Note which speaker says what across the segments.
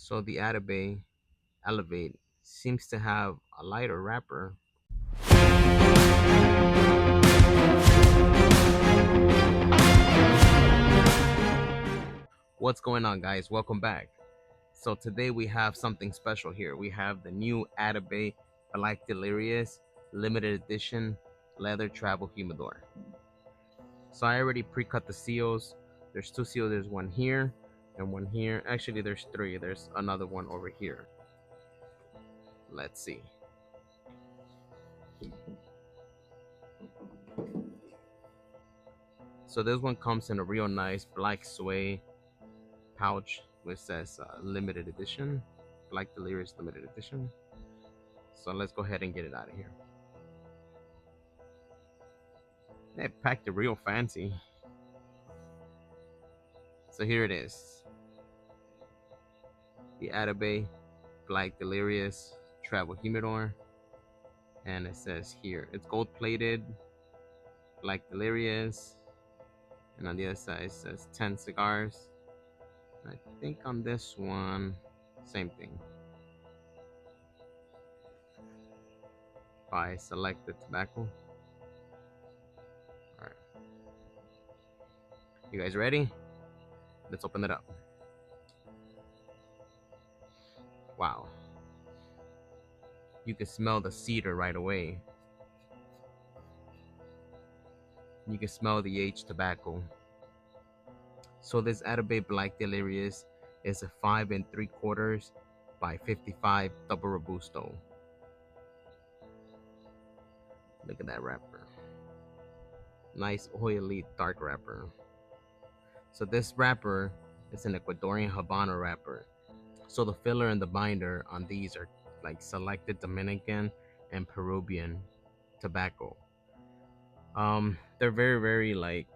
Speaker 1: So the Adabay Elevate seems to have a lighter wrapper. What's going on, guys? Welcome back. So today we have something special here. We have the new Atabey Black Delirios limited edition leather travel humidor. So I already pre-cut the seals. There's two seals. There's one here and one here. Actually, there's three. There's another one over here. Let's see. So this one comes in a real nice black suede pouch, which says limited edition, Black Delirious limited edition. So let's go ahead and get it out of here. They packed it real fancy. So here it is, the Adabay Black Delirious Travel Humidor, and it says here it's gold plated, Black Delirious, and on the other side it says 10 cigars. I think on this one, same thing. By selected tobacco. All right, you guys ready? Let's open it up. Wow, you can smell the cedar right away. You can smell the aged tobacco. So this Adabay Black Delirious is a 5 3/4 by 55 Double Robusto. Look at that wrapper. Nice oily dark wrapper. So this wrapper is an Ecuadorian Habano wrapper. So the filler and the binder on these are like selected Dominican and Peruvian tobacco. They're very like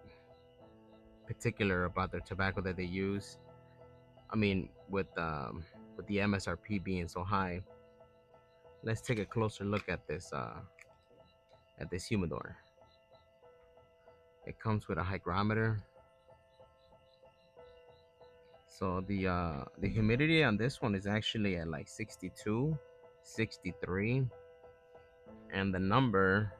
Speaker 1: particular about their tobacco that they use. I mean, with the MSRP being so high. Let's take a closer look at this humidor. It comes with a hygrometer. So the humidity on this one is actually at like 62, 63, and the number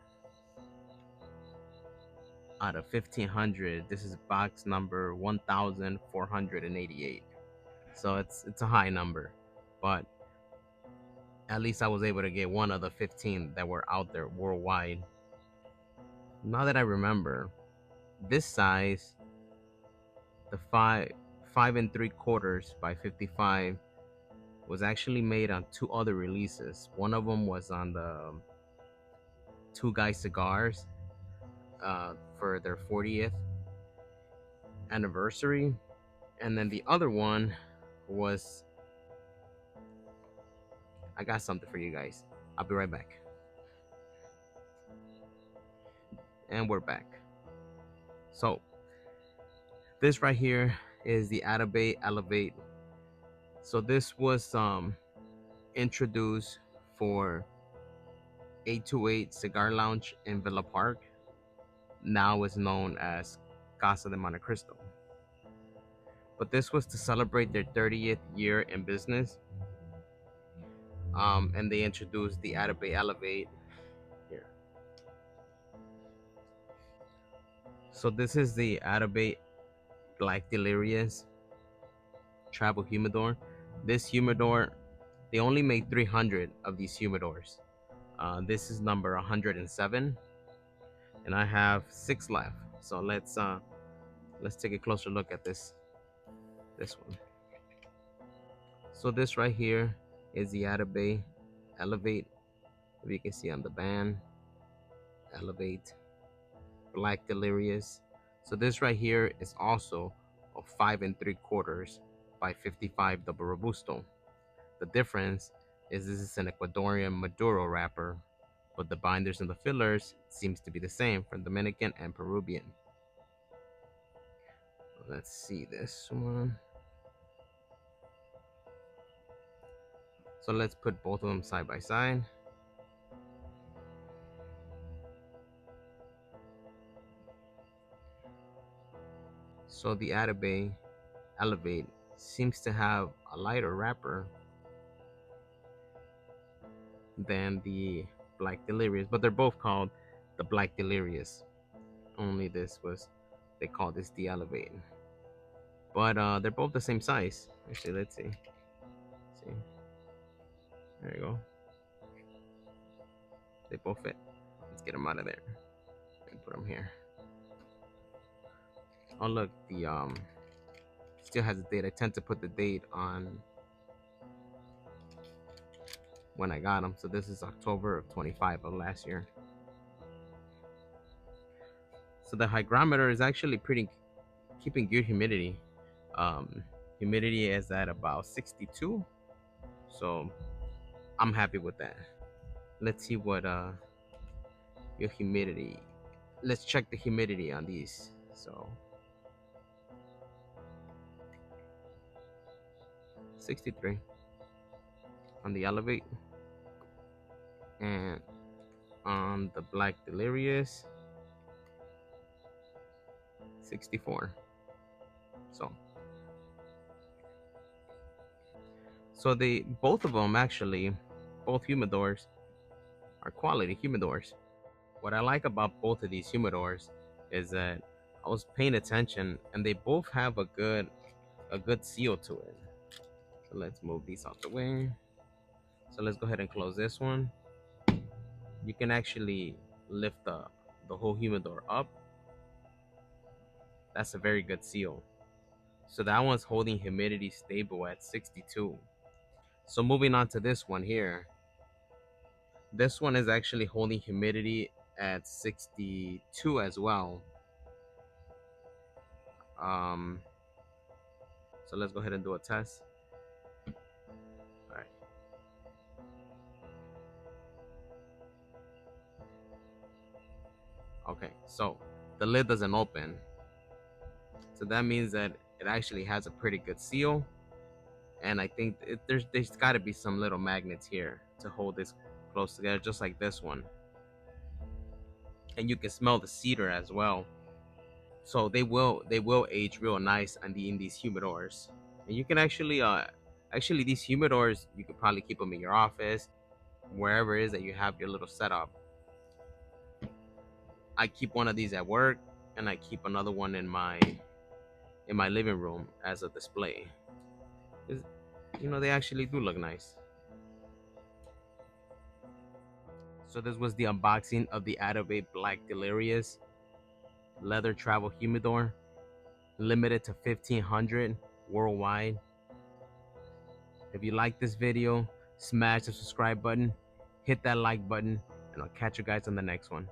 Speaker 1: out of 1500, this is box number 1488. So it's a high number, but at least I was able to get one of the 15 that were out there worldwide. Now that I remember, this size, the 5 3/4 by 55, was actually made on two other releases. One of them was on the Two Guys Cigars for their 40th anniversary, and then the other one was, I got something for you guys. I'll be right back. And we're back. So this right here is the Adabay Elevate. So this was introduced for 828 Cigar Lounge in Villa Park. Now is known as Casa de Monte Cristo. But this was to celebrate their 30th year in business. And they introduced the Adabay Elevate here. So this is the Adabay Black Delirious Travel Humidor. This humidor, they only made 300 of these humidors. This is number 107, and I have 6 left. So let's take a closer look at this one. So this right here is the Adabay Elevate. If you can see on the band, Elevate Black Delirious. So this right here is also a 5 3/4 by 55 Double Robusto. The difference is this is an Ecuadorian Maduro wrapper, but the binders and the fillers seems to be the same for Dominican and Peruvian. Let's see this one. So let's put both of them side by side. So the Adabay Elevate seems to have a lighter wrapper than the Black Delirious, but they're both called the Black Delirious. Only this was, they call this the Elevate. But they're both the same size. Actually, let's see. See, there you go. They both fit. Let's get them out of there and put them here. Oh look, the still has a date. I tend to put the date on when I got them. So this is October of 25 of last year. So the hygrometer is actually pretty keeping good humidity. Humidity is at about 62. So I'm happy with that. Let's see what your humidity. Let's check the humidity on these. So 63 on the Elevate, and on the Black Delirious 64. So they both of them actually, both humidors are quality humidors. What I like about both of these humidors is that I was paying attention and they both have a good seal to it. So let's move these out the way. So let's go ahead and close this one. You can actually lift the whole humidor up. That's a very good seal. So that one's holding humidity stable at 62. So moving on to this one here. This one is actually holding humidity at 62 as well. Um, so let's go ahead and do a test. All right. Okay, so the lid doesn't open. So that means that it actually has a pretty good seal. And I think there's got to be some little magnets here to hold this close together, just like this one. And you can smell the cedar as well. So they will age real nice in these humidors. And you can actually these humidors, you could probably keep them in your office, wherever it is that you have your little setup. I keep one of these at work, and I keep another one in my living room as a display. They actually do look nice. So this was the unboxing of the Adabay Black Delirious leather travel humidor, limited to 1,500 worldwide. If you like this video, smash the subscribe button, hit that like button, and I'll catch you guys on the next one.